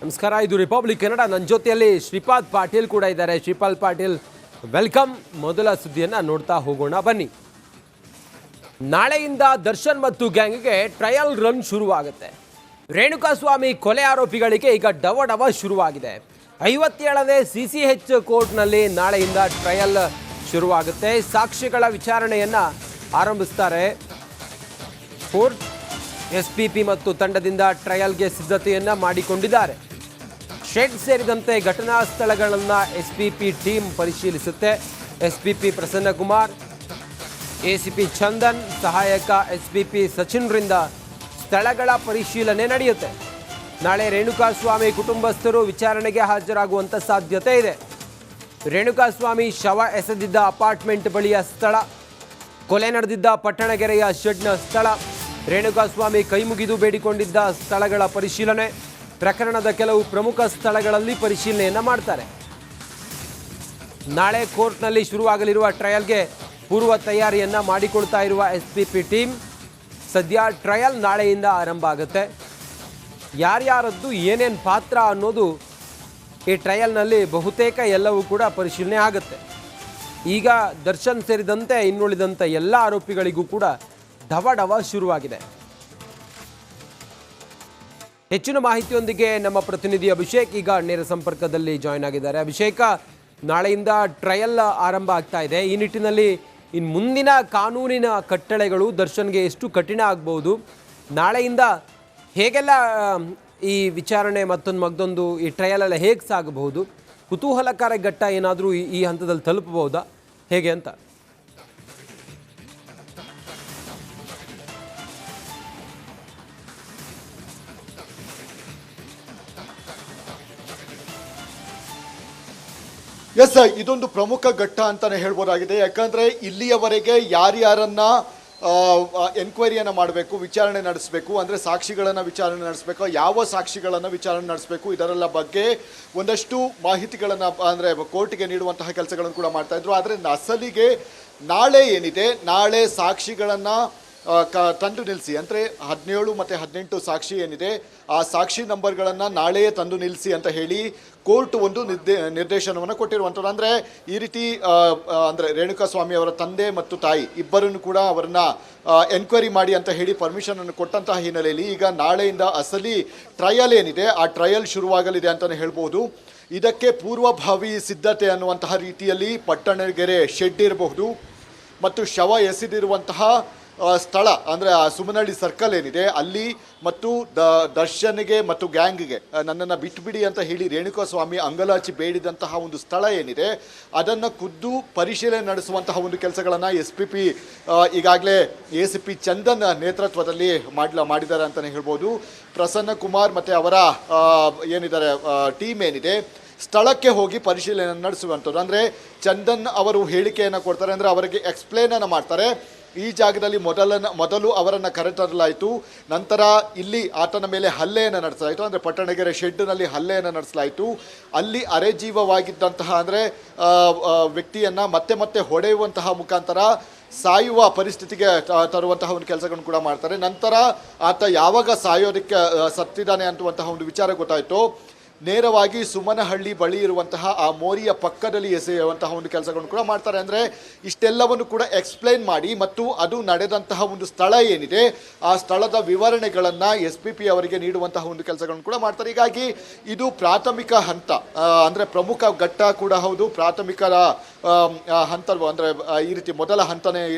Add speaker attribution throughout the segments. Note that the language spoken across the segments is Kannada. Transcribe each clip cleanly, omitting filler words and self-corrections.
Speaker 1: ನಮಸ್ಕಾರ, ಇದು ರಿಪಬ್ಲಿಕ್ ಕನ್ನಡ. ನನ್ನ ಜೊತೆಯಲ್ಲಿ ಶ್ರೀಪಾದ್ ಪಾಟೀಲ್ ಕೂಡ ಇದ್ದಾರೆ. ಶ್ರೀಪಾದ್ ಪಾಟೀಲ್, ವೆಲ್ಕಮ್. ಮೊದಲ ಸುದ್ದಿಯನ್ನು ನೋಡ್ತಾ ಹೋಗೋಣ ಬನ್ನಿ. ನಾಳೆಯಿಂದ ದರ್ಶನ್ ಮತ್ತು ಗ್ಯಾಂಗ್ಗೆ ಟ್ರಯಲ್ ರನ್ ಶುರುವಾಗುತ್ತೆ. ರೇಣುಕಾಸ್ವಾಮಿ ಕೊಲೆ ಆರೋಪಿಗಳಿಗೆ ಈಗ ಡವ ಶುರುವಾಗಿದೆ. 57ನೇ CCH ಕೋರ್ಟ್ನಲ್ಲಿ ನಾಳೆಯಿಂದ ಟ್ರಯಲ್ ಶುರುವಾಗುತ್ತೆ. ಸಾಕ್ಷಿಗಳ ವಿಚಾರಣೆಯನ್ನು ಆರಂಭಿಸ್ತಾರೆ. ಕೋರ್ಟ್ SPP ಮತ್ತು ತಂಡದಿಂದ ಟ್ರಯಲ್ಗೆ ಸಿದ್ಧತೆಯನ್ನು ಮಾಡಿಕೊಂಡಿದ್ದಾರೆ. ಶೆಡ್ ಸೇರಿದಂತೆ ಘಟನಾ ಸ್ಥಳಗಳನ್ನು SPP ಟೀಮ್ ಪರಿಶೀಲಿಸುತ್ತೆ. SPP ಪ್ರಸನ್ನಕುಮಾರ್, ACP ಚಂದನ್, ಸಹಾಯಕ SPP ಸಚಿನ್ರಿಂದ ಸ್ಥಳಗಳ ಪರಿಶೀಲನೆ ನಡೆಯುತ್ತೆ. ನಾಳೆ ರೇಣುಕಾಸ್ವಾಮಿ ಕುಟುಂಬಸ್ಥರು ವಿಚಾರಣೆಗೆ ಹಾಜರಾಗುವಂಥ ಸಾಧ್ಯತೆ ಇದೆ. ರೇಣುಕಾಸ್ವಾಮಿ ಶವ ಎಸೆದಿದ್ದ ಅಪಾರ್ಟ್ಮೆಂಟ್ ಬಳಿಯ ಸ್ಥಳ, ಕೊಲೆ ನಡೆದಿದ್ದ ಪಟ್ಟಣಗೆರೆಯ ಶೆಡ್ನ ಸ್ಥಳ, ರೇಣುಕಾಸ್ವಾಮಿ ಕೈಮುಗಿದು ಬೇಡಿಕೊಂಡಿದ್ದ ಸ್ಥಳಗಳ ಪರಿಶೀಲನೆ, ಪ್ರಕರಣದ ಕೆಲವು ಪ್ರಮುಖ ಸ್ಥಳಗಳಲ್ಲಿ ಪರಿಶೀಲನೆಯನ್ನು ಮಾಡ್ತಾರೆ. ನಾಳೆ ಕೋರ್ಟ್ನಲ್ಲಿ ಶುರುವಾಗಲಿರುವ ಟ್ರಯಲ್ಗೆ ಪೂರ್ವ ತಯಾರಿಯನ್ನು ಮಾಡಿಕೊಳ್ತಾ ಇರುವ SPP ಟೀಮ್. ಸದ್ಯ ಟ್ರಯಲ್ ನಾಳೆಯಿಂದ ಆರಂಭ ಆಗುತ್ತೆ. ಯಾರ್ಯಾರದ್ದು ಏನೇನು ಪಾತ್ರ ಅನ್ನೋದು ಈ ಟ್ರಯಲ್ನಲ್ಲಿ ಬಹುತೇಕ ಎಲ್ಲವೂ ಕೂಡ ಪರಿಶೀಲನೆ ಆಗುತ್ತೆ. ಈಗ ದರ್ಶನ್ ಸೇರಿದಂತೆ ಇನ್ನುಳಿದಂಥ ಎಲ್ಲ ಆರೋಪಿಗಳಿಗೂ ಕೂಡ ಡವ ಶುರುವಾಗಿದೆ. ಹೆಚ್ಚಿನ ಮಾಹಿತಿಯೊಂದಿಗೆ ನಮ್ಮ ಪ್ರತಿನಿಧಿ ಅಭಿಷೇಕ್ ಈಗ ನೇರ ಸಂಪರ್ಕದಲ್ಲಿ ಜಾಯ್ನ್ ಆಗಿದ್ದಾರೆ. ಅಭಿಷೇಕ, ನಾಳೆಯಿಂದ ಟ್ರಯಲ್ ಆರಂಭ ಆಗ್ತಾ ಇದೆ. ಈ ನಿಟ್ಟಿನಲ್ಲಿ ಇನ್ನು ಮುಂದಿನ ಕಾನೂನಿನ ಕಟ್ಟಳೆಗಳು ದರ್ಶನ್ಗೆ ಎಷ್ಟು ಕಠಿಣ ಆಗ್ಬೋದು, ನಾಳೆಯಿಂದ ಹೇಗೆಲ್ಲ ಈ ವಿಚಾರಣೆ ಮತ್ತೊಂದು ಈ ಟ್ರಯಲ್ ಎಲ್ಲ ಹೇಗೆ ಸಾಗಬಹುದು, ಕುತೂಹಲಕಾರಿ ಘಟ್ಟ ಏನಾದರೂ ಈ ಹಂತದಲ್ಲಿ ತಲುಪಬಹುದಾ, ಹೇಗೆ ಅಂತ?
Speaker 2: ಎಸ್, ಇದೊಂದು ಪ್ರಮುಖ ಘಟ್ಟ ಅಂತಾನೆ ಹೇಳ್ಬೋದಾಗಿದೆ. ಯಾಕಂದ್ರೆ ಇಲ್ಲಿಯವರೆಗೆ ಯಾರ್ಯಾರನ್ನ ಎನ್ಕ್ವೈರಿಯನ್ನು ಮಾಡಬೇಕು, ವಿಚಾರಣೆ ನಡೆಸಬೇಕು, ಅಂದರೆ ಸಾಕ್ಷಿಗಳನ್ನು ವಿಚಾರಣೆ ನಡೆಸಬೇಕು, ಯಾವ ಸಾಕ್ಷಿಗಳನ್ನು ವಿಚಾರಣೆ ನಡೆಸಬೇಕು, ಇದರೆಲ್ಲ ಬಗ್ಗೆ ಒಂದಷ್ಟು ಮಾಹಿತಿಗಳನ್ನು ಅಂದರೆ ಕೋರ್ಟಿಗೆ ನೀಡುವಂತಹ ಕೆಲಸಗಳನ್ನು ಕೂಡ ಮಾಡ್ತಾ ಇದ್ರು. ಆದರೆ ಅಸಲಿಗೆ ನಾಳೆ ಏನಿದೆ, ನಾಳೆ ಸಾಕ್ಷಿಗಳನ್ನು ತಂದು ನಿಲ್ಲಿಸಿ, ಅಂದರೆ 17 ಮತ್ತು 18 ಸಾಕ್ಷಿ ಏನಿದೆ ಆ ಸಾಕ್ಷಿ ನಂಬರ್ಗಳನ್ನು ನಾಳೆಯೇ ತಂದು ನಿಲ್ಲಿಸಿ ಅಂತ ಹೇಳಿ ಕೋರ್ಟ್ ಒಂದು ನಿರ್ದೇಶನವನ್ನು ಕೊಟ್ಟಿರುವಂಥದ್ದು. ಅಂದರೆ ಈ ರೀತಿ ಅಂದರೆ ರೇಣುಕಾಸ್ವಾಮಿ ಅವರ ತಂದೆ ಮತ್ತು ತಾಯಿ ಇಬ್ಬರನ್ನು ಕೂಡ ಅವರನ್ನು ಎನ್ಕ್ವೈರಿ ಮಾಡಿ ಅಂತ ಹೇಳಿ ಪರ್ಮಿಷನನ್ನು ಕೊಟ್ಟಂತಹ ಹಿನ್ನೆಲೆಯಲ್ಲಿ ಈಗ ನಾಳೆಯಿಂದ ಅಸಲಿ ಟ್ರಯಲ್ ಏನಿದೆ ಆ ಟ್ರಯಲ್ ಶುರುವಾಗಲಿದೆ ಅಂತಲೇ ಹೇಳ್ಬೋದು. ಇದಕ್ಕೆ ಪೂರ್ವಭಾವಿ ಸಿದ್ಧತೆ ಅನ್ನುವಂತಹ ರೀತಿಯಲ್ಲಿ ಪಟ್ಟಣಗೆರೆ ಶೆಡ್ ಇರಬಹುದು ಮತ್ತು ಶವ ಎಸೆದಿರುವಂತಹ ಸ್ಥಳ ಅಂದರೆ ಆ ಸುಮನಹಳ್ಳಿ ಸರ್ಕಲ್ ಏನಿದೆ ಅಲ್ಲಿ, ಮತ್ತು ದರ್ಶನ್ಗೆ ಮತ್ತು ಗ್ಯಾಂಗ್ಗೆ ನನ್ನನ್ನು ಬಿಟ್ಟುಬಿಡಿ ಅಂತ ಹೇಳಿ ರೇಣುಕಾಸ್ವಾಮಿ ಅಂಗಲಾಚಿ ಬೇಡಿದಂತಹ ಒಂದು ಸ್ಥಳ ಏನಿದೆ ಅದನ್ನು ಖುದ್ದು ಪರಿಶೀಲನೆ ನಡೆಸುವಂತಹ ಒಂದು ಕೆಲಸಗಳನ್ನು SPP ಈಗಾಗಲೇ ACP ಚಂದನ್ ನೇತೃತ್ವದಲ್ಲಿ ಮಾಡಿದ್ದಾರೆ ಅಂತಲೇ ಹೇಳ್ಬೋದು. ಪ್ರಸನ್ನ ಕುಮಾರ್ ಮತ್ತು ಅವರ ಏನಿದ್ದಾರೆ ಟೀಮ್ ಏನಿದೆ ಸ್ಥಳಕ್ಕೆ ಹೋಗಿ ಪರಿಶೀಲನೆ ನಡೆಸುವಂಥದ್ದು. ಅಂದರೆ ಚಂದನ್ ಅವರು ಹೇಳಿಕೆಯನ್ನು ಕೊಡ್ತಾರೆ, ಅಂದರೆ ಅವರಿಗೆ ಎಕ್ಸ್ಪ್ಲೇನನ್ನು ಮಾಡ್ತಾರೆ. ಈ ಜಾಗದಲ್ಲಿ ಮೊದಲು ಅವರನ್ನು ಕರೆತರಲಾಯಿತು, ನಂತರ ಇಲ್ಲಿ ಆತನ ಮೇಲೆ ಹಲ್ಲೆಯನ್ನು ನಡೆಸಲಾಯಿತು, ಅಂದರೆ ಪಟ್ಟಣಗೆರೆ ಶೆಡ್ನಲ್ಲಿ ಹಲ್ಲೆಯನ್ನು ನಡೆಸಲಾಯಿತು. ಅಲ್ಲಿ ಅರೆಜೀವವಾಗಿದ್ದಂತಹ ಅಂದರೆ ವ್ಯಕ್ತಿಯನ್ನು ಮತ್ತೆ ಹೊಡೆಯುವಂತಹ ಮುಖಾಂತರ ಸಾಯುವ ಪರಿಸ್ಥಿತಿಗೆ ತರುವಂತಹ ಒಂದು ಕೆಲಸಗಳನ್ನು ಕೂಡ ಮಾಡ್ತಾರೆ. ನಂತರ ಆತ ಯಾವಾಗ ಸಾಯೋದಕ್ಕೆ ಸತ್ತಿದ್ದಾನೆ ಅಂತುವಂತಹ ಒಂದು ವಿಚಾರ ಗೊತ್ತಾಯಿತು, ನೇರವಾಗಿ ಸುಮನಹಳ್ಳಿ ಬಳಿ ಇರುವಂತಹ ಆ ಮೋರಿಯ ಪಕ್ಕದಲ್ಲಿ ಎಸೆಯುವಂತಹ ಒಂದು ಕೆಲಸಗಳನ್ನು ಕೂಡ ಮಾಡ್ತಾರೆ. ಅಂದರೆ ಇಷ್ಟೆಲ್ಲವನ್ನು ಕೂಡ ಎಕ್ಸ್ಪ್ಲೈನ್ ಮಾಡಿ ಮತ್ತು ಅದು ನಡೆದಂತಹ ಒಂದು ಸ್ಥಳ ಏನಿದೆ ಆ ಸ್ಥಳದ ವಿವರಣೆಗಳನ್ನು SPP ಅವರಿಗೆ ನೀಡುವಂತಹ ಒಂದು ಕೆಲಸಗಳನ್ನು ಕೂಡ ಮಾಡ್ತಾರೆ. ಹೀಗಾಗಿ ಇದು ಪ್ರಾಥಮಿಕ ಹಂತ, ಅಂದರೆ ಪ್ರಮುಖ ಘಟ್ಟ ಕೂಡ ಹೌದು, ಪ್ರಾಥಮಿಕ ಹಂತ, ಅಂದರೆ ಈ ರೀತಿ ಮೊದಲ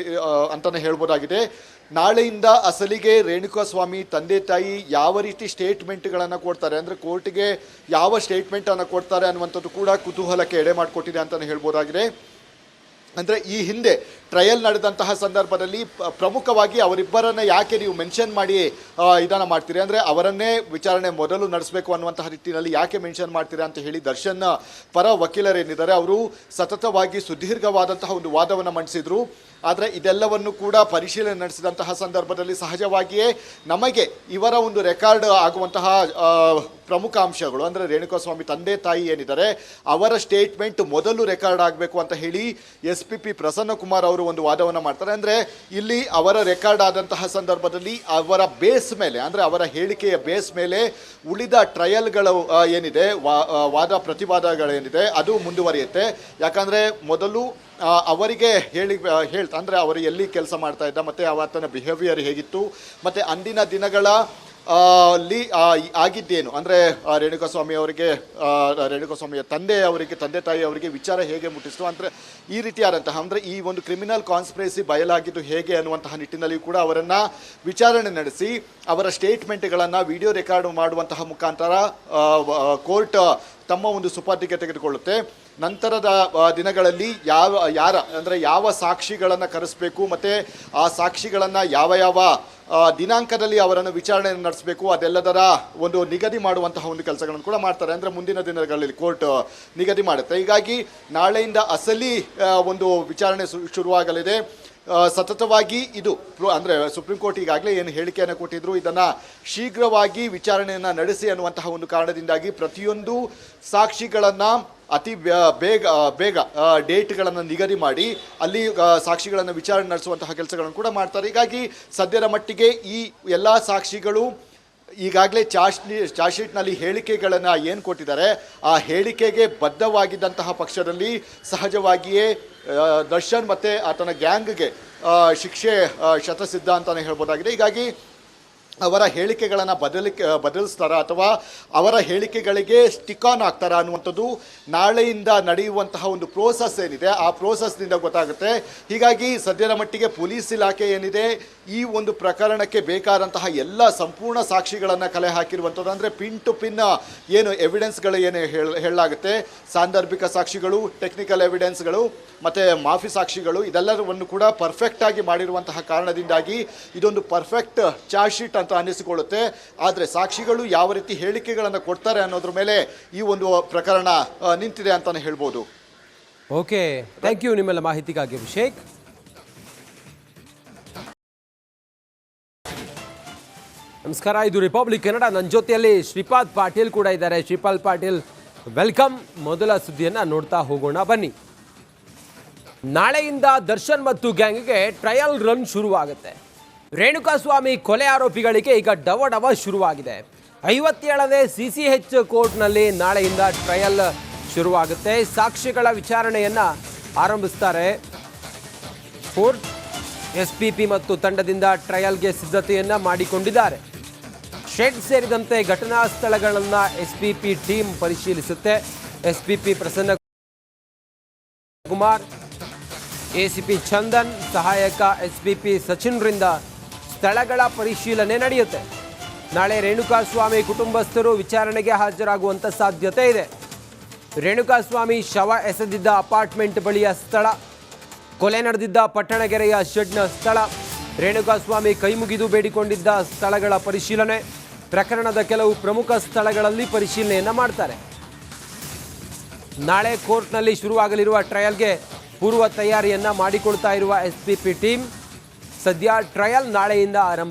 Speaker 2: ಅಂತಲೇ ಹೇಳ್ಬೋದಾಗಿದೆ. ನಾಳೆಯಿಂದ ಅಸಲಿಗೆ ರೇಣುಕಾಸ್ವಾಮಿ ತಂದೆ ತಾಯಿ ಯಾವ ರೀತಿ ಸ್ಟೇಟ್ಮೆಂಟ್ಗಳನ್ನು ಕೊಡ್ತಾರೆ, ಅಂದರೆ ಕೋರ್ಟಿಗೆ ಯಾವ ಸ್ಟೇಟ್ಮೆಂಟನ್ನು ಕೊಡ್ತಾರೆ ಅನ್ನುವಂಥದ್ದು ಕೂಡ ಕುತೂಹಲಕ್ಕೆ ಎಡೆ ಮಾಡಿಕೊಟ್ಟಿದೆ ಅಂತಲೇ ಹೇಳ್ಬೋದಾಗಿದೆ. ಅಂದರೆ ಈ ಹಿಂದೆ ಟ್ರಯಲ್ ನಡೆದಂತಹ ಸಂದರ್ಭದಲ್ಲಿ ಪ್ರಮುಖವಾಗಿ ಅವರಿಬ್ಬರನ್ನು ಯಾಕೆ ನೀವು ಮೆನ್ಷನ್ ಮಾಡಿ ಇದನ್ನು ಮಾಡ್ತೀರಿ, ಅಂದರೆ ಅವರನ್ನೇ ವಿಚಾರಣೆ ಮೊದಲು ನಡೆಸಬೇಕು ಅನ್ನುವಂತಹ ರೀತಿಯಲ್ಲಿ ಯಾಕೆ ಮೆನ್ಷನ್ ಮಾಡ್ತೀರಾ ಅಂತ ಹೇಳಿ ದರ್ಶನ್ ಪರ ವಕೀಲರೇನಿದ್ದಾರೆ ಅವರು ಸತತವಾಗಿ ಸುದೀರ್ಘವಾದಂತಹ ಒಂದು ವಾದವನ್ನು ಮಂಡಿಸಿದರು. ಆದರೆ ಇದೆಲ್ಲವನ್ನು ಕೂಡ ಪರಿಶೀಲನೆ ನಡೆಸಿದಂತಹ ಸಂದರ್ಭದಲ್ಲಿ ಸಹಜವಾಗಿಯೇ ನಮಗೆ ಇವರ ಒಂದು ರೆಕಾರ್ಡ್ ಆಗುವಂತಹ ಪ್ರಮುಖ ಅಂಶಗಳು, ಅಂದರೆ ರೇಣುಕಾಸ್ವಾಮಿ ತಂದೆ ತಾಯಿ ಏನಿದ್ದಾರೆ ಅವರ ಸ್ಟೇಟ್ಮೆಂಟ್ ಮೊದಲು ರೆಕಾರ್ಡ್ ಆಗಬೇಕು ಅಂತ ಹೇಳಿ SPP ಪ್ರಸನ್ನ ಕುಮಾರ್ ಅವರು ಅವರು ಒಂದು ವಾದವನ್ನು ಮಾಡ್ತಾರೆ. ಅಂದರೆ ಇಲ್ಲಿ ಅವರ ರೆಕಾರ್ಡ್ ಆದಂತಹ ಸಂದರ್ಭದಲ್ಲಿ ಅವರ ಬೇಸ್ ಮೇಲೆ, ಅಂದರೆ ಅವರ ಹೇಳಿಕೆಯ ಬೇಸ್ ಮೇಲೆ ಉಳಿದ ಟ್ರಯಲ್ಗಳು ಏನಿದೆ, ವಾದ ಪ್ರತಿವಾದಗಳೇನಿದೆ ಅದು ಮುಂದುವರಿಯುತ್ತೆ. ಯಾಕಂದರೆ ಮೊದಲು ಅವರಿಗೆ ಹೇಳ್ತಾ ಅಂದರೆ ಅವರು ಎಲ್ಲಿ ಕೆಲಸ ಮಾಡ್ತಾ ಇದ್ದ, ಮತ್ತು ಆತನ ಬಿಹೇವಿಯರ್ ಹೇಗಿತ್ತು, ಮತ್ತು ಅಂದಿನ ದಿನಗಳ ಅಲ್ಲಿ ಆಗಿದ್ದೇನು, ಅಂದರೆ ರೇಣುಕಾಸ್ವಾಮಿ ಅವರಿಗೆ, ರೇಣುಕಾಸ್ವಾಮಿಯ ತಂದೆ ತಾಯಿ ಅವರಿಗೆ ವಿಚಾರ ಹೇಗೆ ಮುಟ್ಟಿಸ್ತು, ಅಂದರೆ ಈ ರೀತಿಯಾದಂತಹ, ಅಂದರೆ ಈ ಒಂದು ಕ್ರಿಮಿನಲ್ ಕಾನ್ಸ್ಪಿರಸಿ ಬಯಲಾಗಿದ್ದು ಹೇಗೆ ಅನ್ನುವಂತಹ ನಿಟ್ಟಿನಲ್ಲಿ ಕೂಡ ಅವರನ್ನು ವಿಚಾರಣೆ ನಡೆಸಿ ಅವರ ಸ್ಟೇಟ್ಮೆಂಟ್ಗಳನ್ನು ವಿಡಿಯೋ ರೆಕಾರ್ಡ್ ಮಾಡುವಂತಹ ಮುಖಾಂತರ ಕೋರ್ಟ್ ತಮ್ಮ ಒಂದು ಸುಪರ್ದಿಗೆ ತೆಗೆದುಕೊಳ್ಳುತ್ತೆ. ನಂತರದ ದಿನಗಳಲ್ಲಿ ಯಾವ ಸಾಕ್ಷಿಗಳನ್ನು ಕರೆಸಬೇಕು, ಮತ್ತು ಆ ಸಾಕ್ಷಿಗಳನ್ನು ಯಾವ ದಿನಾಂಕದಲ್ಲಿ ಅವರನ್ನು ವಿಚಾರಣೆಯನ್ನು ನಡೆಸಬೇಕು, ಅದೆಲ್ಲದರ ಒಂದು ನಿಗದಿ ಮಾಡುವಂತಹ ಒಂದು ಕೆಲಸಗಳನ್ನು ಕೂಡ ಮಾಡ್ತಾರೆ. ಅಂದರೆ ಮುಂದಿನ ದಿನಗಳಲ್ಲಿ ಕೋರ್ಟ್ ನಿಗದಿ ಮಾಡುತ್ತೆ. ಹೀಗಾಗಿ ನಾಳೆಯಿಂದ ಅಸಲಿ ಒಂದು ವಿಚಾರಣೆ ಶುರುವಾಗಲಿದೆ. ಸತತವಾಗಿ ಇದು ಅಂದರೆ ಸುಪ್ರೀಂ ಕೋರ್ಟ್ ಈಗಾಗಲೇ ಏನು ಹೇಳಿಕೆಯನ್ನು ಕೊಟ್ಟಿದ್ರು, ಇದನ್ನು ಶೀಘ್ರವಾಗಿ ವಿಚಾರಣೆಯನ್ನು ನಡೆಸಿ ಅನ್ನುವಂತಹ ಒಂದು ಕಾರಣದಿಂದಾಗಿ ಪ್ರತಿಯೊಂದು ಸಾಕ್ಷಿಗಳನ್ನು ಅತಿ ಬೇಗ ಡೇಟ್ಗಳನ್ನು ನಿಗದಿ ಮಾಡಿ ಅಲ್ಲಿ ಸಾಕ್ಷಿಗಳನ್ನು ವಿಚಾರಣೆ ನಡೆಸುವಂತಹ ಕೆಲಸಗಳನ್ನು ಕೂಡ ಮಾಡ್ತಾರೆ. ಹೀಗಾಗಿ ಸದ್ಯದ ಮಟ್ಟಿಗೆ ಈ ಎಲ್ಲ ಸಾಕ್ಷಿಗಳು ಈಗಾಗಲೇ ಚಾರ್ಜ್ ಶೀಟ್ನಲ್ಲಿ ಹೇಳಿಕೆಗಳನ್ನು ಏನು ಕೊಟ್ಟಿದ್ದಾರೆ, ಆ ಹೇಳಿಕೆಗೆ ಬದ್ಧವಾಗಿದ್ದಂತಹ ಪಕ್ಷದಲ್ಲಿ ಸಹಜವಾಗಿಯೇ ದರ್ಶನ್ ಮತ್ತು ಆತನ ಗ್ಯಾಂಗ್ಗೆ ಶಿಕ್ಷೆ ಶತಸಿದ್ಧ ಅಂತಲೇ ಹೇಳ್ಬೋದಾಗಿದೆ. ಹೀಗಾಗಿ ಅವರ ಹೇಳಿಕೆಗಳನ್ನು ಬದಲಿಸ್ತಾರಾ ಅಥವಾ ಅವರ ಹೇಳಿಕೆಗಳಿಗೆ ಸ್ಟಿಕ್ ಆನ್ ಆಗ್ತಾರಾ ಅನ್ನುವಂಥದ್ದು ನಾಳೆಯಿಂದ ನಡೆಯುವಂತಹ ಒಂದು ಪ್ರೋಸೆಸ್ ಏನಿದೆ ಆ ಪ್ರೋಸೆಸ್ನಿಂದ ಗೊತ್ತಾಗುತ್ತೆ. ಹೀಗಾಗಿ ಸದ್ಯದ ಮಟ್ಟಿಗೆ ಪೊಲೀಸ್ ಇಲಾಖೆ ಏನಿದೆ ಈ ಒಂದು ಪ್ರಕರಣಕ್ಕೆ ಬೇಕಾದಂತಹ ಎಲ್ಲ ಸಂಪೂರ್ಣ ಸಾಕ್ಷಿಗಳನ್ನು ಕಲೆ ಹಾಕಿರುವಂಥದ್ದು, ಅಂದರೆ ಪಿನ್ ಟು ಪಿನ್ ಏನು ಎವಿಡೆನ್ಸ್ಗಳು ಏನು ಹೇಳಲಾಗುತ್ತೆ, ಸಾಂದರ್ಭಿಕ ಸಾಕ್ಷಿಗಳು, ಟೆಕ್ನಿಕಲ್ ಎವಿಡೆನ್ಸ್ಗಳು ಮತ್ತು ಮಾಫಿ ಸಾಕ್ಷಿಗಳು, ಇದೆಲ್ಲವನ್ನು ಕೂಡ ಪರ್ಫೆಕ್ಟಾಗಿ ಮಾಡಿರುವಂತಹ ಕಾರಣದಿಂದಾಗಿ ಇದೊಂದು ಪರ್ಫೆಕ್ಟ್ ಚಾರ್ಜ್ ಶೀಟ್ ಅಂತ ಅನ್ನಿಸಿಕೊಳ್ಳುತ್ತೆ. ಆದರೆ ಸಾಕ್ಷಿಗಳು ಯಾವ ರೀತಿ ಹೇಳಿಕೆಗಳನ್ನು ಕೊಡ್ತಾರೆ ಅನ್ನೋದ್ರ ಮೇಲೆ ಈ ಒಂದು ಪ್ರಕರಣ ನಿಂತಿದೆ ಅಂತಾನೆ ಹೇಳ್ಬೋದು.
Speaker 1: ಓಕೆ, ಥ್ಯಾಂಕ್ ಯು ನಿಮ್ಮೆಲ್ಲ ಮಾಹಿತಿಗಾಗಿ ಅಭಿಷೇಕ್. ನಮಸ್ಕಾರ, ಇದು ರಿಪಬ್ಲಿಕ್ ಕನ್ನಡ. ನನ್ನ ಜೊತೆಯಲ್ಲಿ ಶ್ರೀಪಾದ್ ಪಾಟೀಲ್ ಕೂಡ ಇದ್ದಾರೆ. ಶ್ರೀಪಾದ್ ಪಾಟೀಲ್, ವೆಲ್ಕಮ್. ಮೊದಲ ಸುದ್ದಿಯನ್ನು ನೋಡ್ತಾ ಹೋಗೋಣ ಬನ್ನಿ. ನಾಳೆಯಿಂದ ದರ್ಶನ್ ಮತ್ತು ಗ್ಯಾಂಗ್ಗೆ ಟ್ರಯಲ್ ರನ್ ಶುರುವಾಗುತ್ತೆ. ರೇಣುಕಾಸ್ವಾಮಿ ಕೊಲೆ ಆರೋಪಿಗಳಿಗೆ ಈಗ ಡವ ಶುರುವಾಗಿದೆ. 57ನೇ CCH ಕೋರ್ಟ್ನಲ್ಲಿ ನಾಳೆಯಿಂದ ಟ್ರಯಲ್ ಶುರುವಾಗುತ್ತೆ. ಸಾಕ್ಷಿಗಳ ವಿಚಾರಣೆಯನ್ನು ಆರಂಭಿಸ್ತಾರೆ. ಕೋರ್ಟ್ SPP ಮತ್ತು ತಂಡದಿಂದ ಟ್ರಯಲ್ಗೆ ಸಿದ್ಧತೆಯನ್ನು ಮಾಡಿಕೊಂಡಿದ್ದಾರೆ. ಶೆಡ್ ಸೇರಿದಂತೆ ಘಟನಾ ಸ್ಥಳಗಳನ್ನು SPP ಟೀಮ್ ಪರಿಶೀಲಿಸುತ್ತೆ. SPP ಪ್ರಸನ್ನ ಕುಮಾರ್, ACP ಚಂದನ್, ಸಹಾಯಕ SPP ಸಚಿನ್ರಿಂದ ಸ್ಥಳಗಳ ಪರಿಶೀಲನೆ ನಡೆಯುತ್ತೆ. ನಾಳೆ ರೇಣುಕಾಸ್ವಾಮಿ ಕುಟುಂಬಸ್ಥರು ವಿಚಾರಣೆಗೆ ಹಾಜರಾಗುವಂಥ ಸಾಧ್ಯತೆ ಇದೆ. ರೇಣುಕಾಸ್ವಾಮಿ ಶವ ಎಸೆದಿದ್ದ ಅಪಾರ್ಟ್ಮೆಂಟ್ ಬಳಿಯ ಸ್ಥಳ, ಕೊಲೆ ನಡೆದಿದ್ದ ಪಟ್ಟಣಗೆರೆಯ ಶೆಡ್ನ ಸ್ಥಳ, ರೇಣುಕಾಸ್ವಾಮಿ ಕೈಮುಗಿದು ಬೇಡಿಕೊಂಡಿದ್ದ ಸ್ಥಳಗಳ ಪರಿಶೀಲನೆ, ಪ್ರಕರಣದ ಕೆಲವು ಪ್ರಮುಖ ಸ್ಥಳಗಳಲ್ಲಿ ಪರಿಶೀಲನೆಯನ್ನು ಮಾಡ್ತಾರೆ. ನಾಳೆ ಕೋರ್ಟ್ನಲ್ಲಿ ಶುರುವಾಗಲಿರುವ ಟ್ರಯಲ್ಗೆ ಪೂರ್ವ ತಯಾರಿಯನ್ನು ಮಾಡಿಕೊಳ್ತಾ ಇರುವ SPP ಟೀಮ್. ಸದ್ಯ ಟ್ರಯಲ್ ನಾಳೆಯಿಂದ ಆರಂಭ